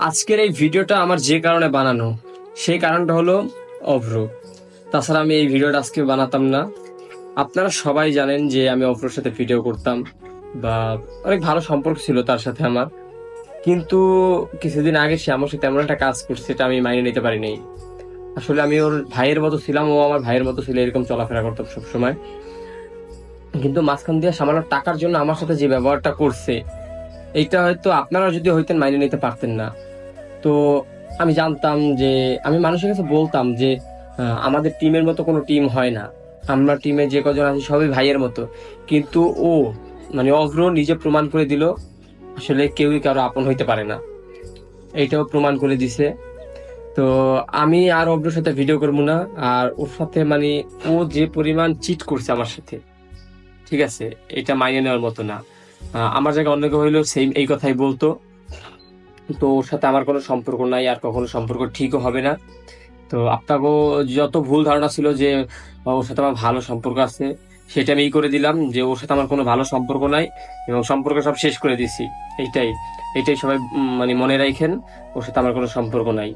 আজকের এই ভিডিওটা আমার যে কারণে বানানো, সেই কারণটা হলো অভ্র। তাছাড়া আমি এই ভিডিওটা আজকে বানাতাম না। আপনারা সবাই জানেন যে আমি অভ্রর সাথে ভিডিও করতাম, বা অনেক ভালো সম্পর্ক ছিল তার সাথে আমার। কিন্তু কিছুদিন আগে সে আমার সাথে এমন একটা কাজ করছে, এটা আমি মাইনে নিতে পারিনি। আসলে আমি ওর ভাইয়ের মতো ছিলাম, ও আমার ভাইয়ের মতো ছিল, এরকম চলাফেরা করতাম সবসময়। কিন্তু মাঝখান দিয়ে সামান্য টাকার জন্য আমার সাথে যে ব্যবহারটা করছে, এইটা হয়তো আপনারা যদি হইতেন মাইনে নিতে পারতেন না। তো আমি জানতাম যে, আমি মানুষের কাছে বলতাম যে আমাদের টিমের মতো কোনো টিম হয় না, আমরা টিমে যে কজন আছি সবই ভাইয়ের মতো। কিন্তু ও, মানে অগ্র নিজে প্রমাণ করে দিল আসলে কেউই কারো আপন হইতে পারে না। এইটাও প্রমাণ করে দিছে। তো আমি আর অগ্রর সাথে ভিডিও করবো না। আর ওর সাথে মানে ও যে পরিমাণ চিট করছে আমার সাথে, ঠিক আছে, এটা মাইনে নেওয়ার মতো না। আমার জায়গায় অন্য কেউ হইলেও সেম এই কথাই বলতো। তো ওর সাথে আমার কোনো সম্পর্ক নাই, আর কখনো সম্পর্ক ঠিকও হবে না। তো আপনাকেও যত ভুল ধারণা ছিল যে ওর সাথে আমার ভালো সম্পর্ক আছে, সেটা আমি করে দিলাম যে ওর সাথে আমার কোনো ভালো সম্পর্ক নাই, এবং সম্পর্ক সব শেষ করে দিছি। এইটাই এইটাই সবাই মানে মনে রাখেন, ওর সাথে আমার কোনো সম্পর্ক নাই।